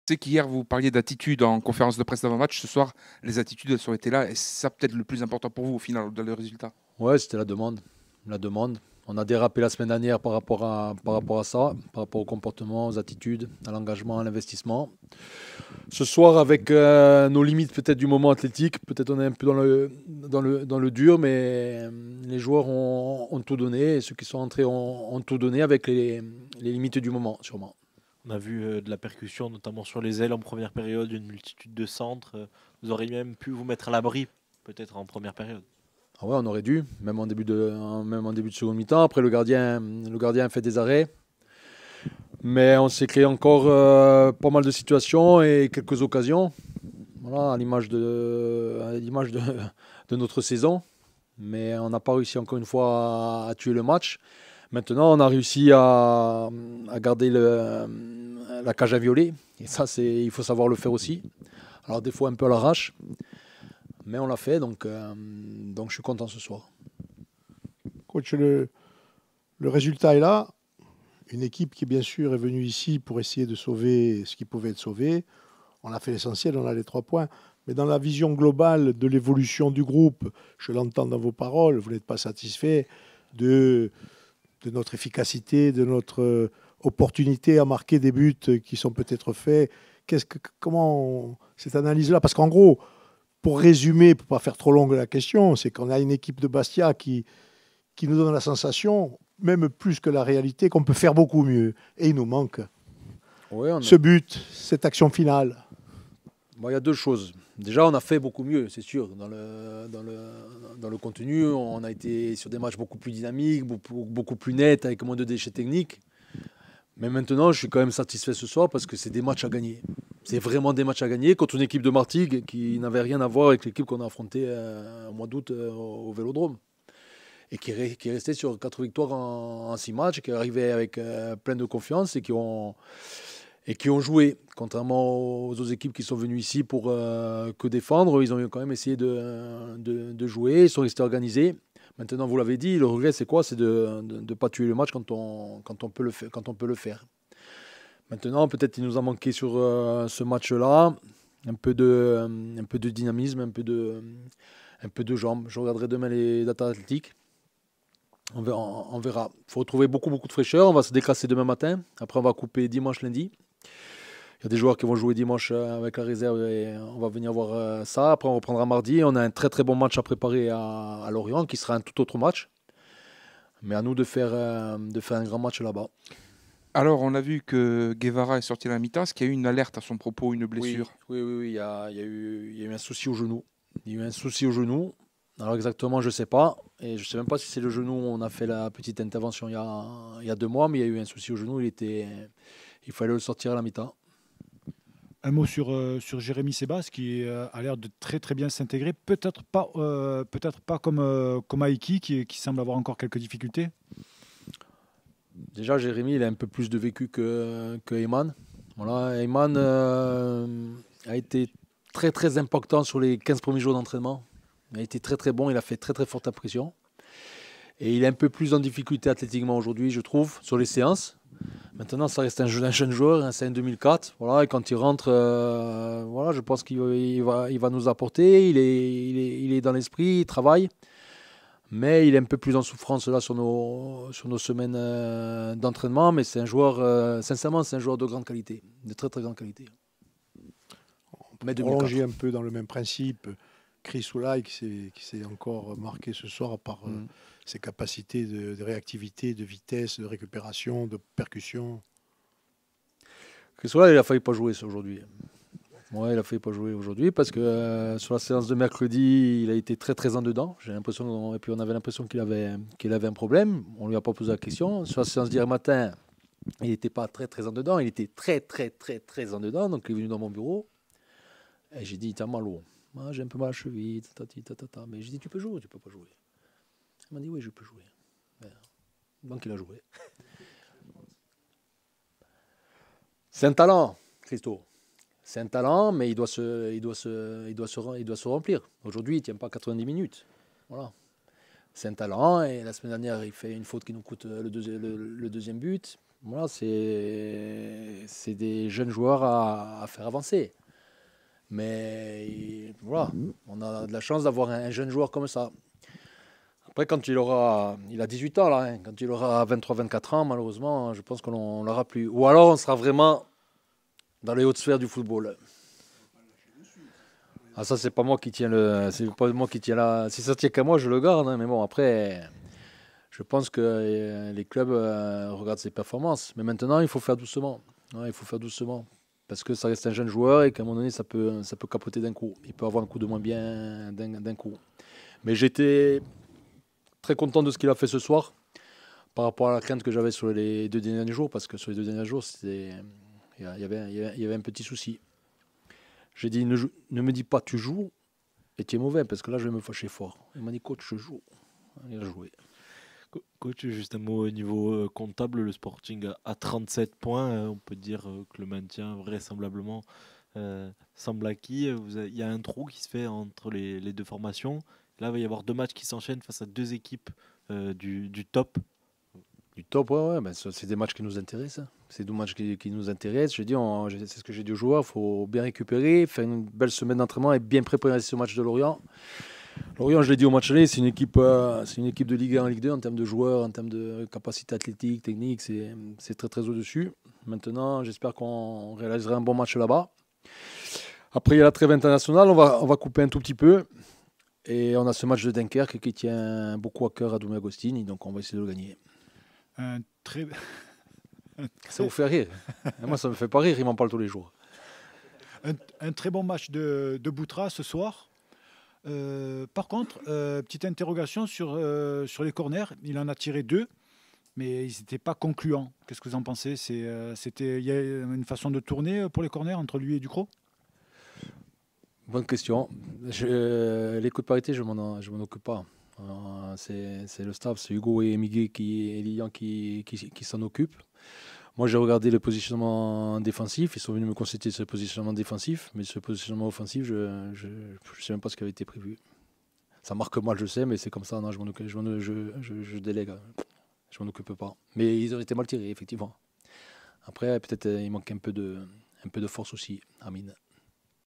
sais qu'hier, vous parliez d'attitude en conférence de presse d'avant-match. Ce soir, les attitudes, elles ont été là. Et c'est ça peut-être le plus important pour vous au final, dans le résultat. Ouais, c'était la demande. La demande. On a dérapé la semaine dernière par rapport à ça, par rapport au comportement, aux attitudes, à l'engagement, à l'investissement. Ce soir, avec nos limites peut-être du moment athlétique, peut-être on est un peu dans le dur, mais les joueurs ont tout donné. Et ceux qui sont entrés ont tout donné avec les limites du moment, sûrement. On a vu de la percussion, notamment sur les ailes en première période, une multitude de centres. Vous auriez même pu vous mettre à l'abri, peut-être en première période. Ah ouais, on aurait dû, même en début de seconde mi-temps. Après, le gardien a fait des arrêts. Mais on s'est créé encore pas mal de situations et quelques occasions. Voilà, à l'image de notre saison. Mais on n'a pas réussi encore une fois à tuer le match. Maintenant, on a réussi à garder la cage à violer. Et ça, il faut savoir le faire aussi. Alors des fois un peu à l'arrache. Mais on l'a fait, donc je suis content ce soir. Coach, le résultat est là. Une équipe qui, bien sûr, est venue ici pour essayer de sauver ce qui pouvait être sauvé. On a fait l'essentiel, on a les 3 points. Mais dans la vision globale de l'évolution du groupe, je l'entends dans vos paroles, vous n'êtes pas satisfait de notre efficacité, de notre opportunité à marquer des buts qui sont peut-être faits. Comment cette analyse-là? Parce qu'en gros, pour résumer, pour ne pas faire trop longue la question, c'est qu'on a une équipe de Bastia qui nous donne la sensation, même plus que la réalité, qu'on peut faire beaucoup mieux. Et il nous manque ce but, cette action finale. Bon, il y a deux choses. Déjà, on a fait beaucoup mieux, c'est sûr. Dans le contenu, on a été sur des matchs beaucoup plus dynamiques, beaucoup plus nets, avec moins de déchets techniques. Mais maintenant, je suis quand même satisfait ce soir parce que c'est des matchs à gagner. C'est vraiment des matchs à gagner contre une équipe de Martigues qui n'avait rien à voir avec l'équipe qu'on a affrontée au mois d'août au Vélodrome. Et qui est resté sur 4 victoires en 6 matchs, qui est arrivé avec plein de confiance et qui ont joué. Contrairement aux autres équipes qui sont venues ici pour que défendre, ils ont quand même essayé de jouer, ils sont restés organisés. Maintenant, vous l'avez dit, le regret c'est quoi? C'est de ne pas tuer le match quand on peut le faire. Maintenant, peut-être qu'il nous a manqué sur ce match-là un peu de dynamisme, un peu de jambes. Je regarderai demain les datas athlétiques. On verra. Il faut retrouver beaucoup de fraîcheur. On va se déclasser demain matin. Après, on va couper dimanche, lundi. Il y a des joueurs qui vont jouer dimanche avec la réserve et on va venir voir ça. Après, on reprendra mardi. On a un très bon match à préparer à Lorient qui sera un tout autre match. Mais à nous de faire un grand match là-bas. Alors, on a vu que Guevara est sorti à la mi-temps. Est-ce qu'il y a eu une alerte à son propos, une blessure? Oui. Il y a eu un souci au genou. Il y a eu un souci au genou. Alors exactement, je ne sais pas. Et je ne sais même pas si c'est le genou. On a fait la petite intervention il y a 2 mois, mais il y a eu un souci au genou. Il fallait le sortir à la mi-temps. Un mot sur Jérémy Sebas qui a l'air de très bien s'intégrer. Peut-être pas comme Aiki qui semble avoir encore quelques difficultés. Déjà, Jérémy, il a un peu plus de vécu que Eman. Voilà, Eman a été très impactant sur les 15 premiers jours d'entraînement. Il a été très bon, il a fait très forte impression. Et il est un peu plus en difficulté athlétiquement aujourd'hui, je trouve, sur les séances. Maintenant, ça reste un jeune joueur, c'est un 2004. Voilà, et quand il rentre, voilà, je pense qu'il va nous apporter. Il est dans l'esprit, il travaille. Mais il est un peu plus en souffrance là sur nos semaines d'entraînement. Mais c'est un joueur, sincèrement, c'est un joueur de grande qualité, de très grande qualité. On peut prolonger un peu dans le même principe. Chris Oulay qui s'est encore marqué ce soir par ses capacités de réactivité, de vitesse, de récupération, de percussion. Chris Oulay, il a failli pas jouer aujourd'hui. Ouais, il a failli pas jouer aujourd'hui parce que sur la séance de mercredi, il a été très en dedans. J'ai l'impression, et puis on avait l'impression qu'il avait un problème. On lui a pas posé la question. Sur la séance d'hier matin, il n'était pas très en dedans. Il était très en dedans. Donc il est venu dans mon bureau et j'ai dit, t'as mal où? Ah, j'ai un peu mal à la cheville, mais j'ai dit, tu peux jouer ou tu peux pas jouer? Il m'a dit, oui, je peux jouer. Donc il a joué. C'est un talent, Christo. C'est un talent, mais il doit se remplir. Aujourd'hui, il ne tient pas 90 minutes. Voilà. c'est un talent. Et la semaine dernière, il fait une faute qui nous coûte le deuxième but. Voilà, c'est des jeunes joueurs à faire avancer. Mais voilà, on a de la chance d'avoir un jeune joueur comme ça. Après, quand il a 18 ans là, hein, quand il aura 23-24 ans, malheureusement, je pense qu'on l'aura plus. Ou alors, on sera vraiment dans les hautes sphères du football. Ah, ça, c'est pas moi qui tiens c'est pas moi qui tiens là. Si ça tient qu'à moi, je le garde. Hein, mais bon, après, je pense que les clubs regardent ses performances. Mais maintenant, il faut faire doucement. Ouais, il faut faire doucement. Parce que ça reste un jeune joueur et qu'à un moment donné, ça peut capoter d'un coup. Il peut avoir un coup de moins bien d'un coup. Mais j'étais très content de ce qu'il a fait ce soir par rapport à la crainte que j'avais sur les 2 derniers jours. Parce que sur les 2 derniers jours, il y avait un petit souci. J'ai dit, ne me dis pas tu joues et tu es mauvais, parce que là, je vais me fâcher fort. Il m'a dit, coach, je joue. Il a joué. Coach, juste un mot au niveau comptable, le Sporting a 37 points. On peut dire que le maintien, vraisemblablement, semble acquis. Il y a un trou qui se fait entre les deux formations. Là, il va y avoir 2 matchs qui s'enchaînent face à 2 équipes du top. Du top, ouais, ben, c'est des matchs qui nous intéressent. Hein. C'est des matchs qui nous intéressent. C'est ce que j'ai dit aux joueurs, il faut bien récupérer, faire une belle semaine d'entraînement et bien préparer ce match de Lorient. Lorient, je l'ai dit au match aller, c'est une équipe de Ligue 1 en Ligue 2 en termes de joueurs, en termes de capacité athlétique, technique, c'est très très au-dessus. Maintenant, j'espère qu'on réalisera un bon match là-bas. Après, il y a la trêve internationale, on va couper un tout petit peu. Et on a ce match de Dunkerque qui tient beaucoup à cœur à Doumé Agostini, donc on va essayer de le gagner. Ça vous fait rire. Moi, ça me fait pas rire, il m'en parle tous les jours. Un très bon match de Boutra ce soir. Par contre, petite interrogation sur les corners. Il en a tiré 2, mais ils n'étaient pas concluants. Qu'est-ce que vous en pensez? Il y a une façon de tourner pour les corners entre lui et Ducrot? Bonne question. Les coups de parité, je m'en occupe pas. C'est le staff, c'est Hugo et Miguel et Lilian qui s'en occupent. Moi, j'ai regardé le positionnement défensif. Ils sont venus me consulter sur le positionnement défensif. Mais ce positionnement offensif, je ne sais même pas ce qui avait été prévu. Ça marque mal, je sais, mais c'est comme ça. Non, je délègue. Je m'en occupe pas. Mais ils ont été mal tirés, effectivement. Après, peut-être il manque un peu de force aussi, Amine.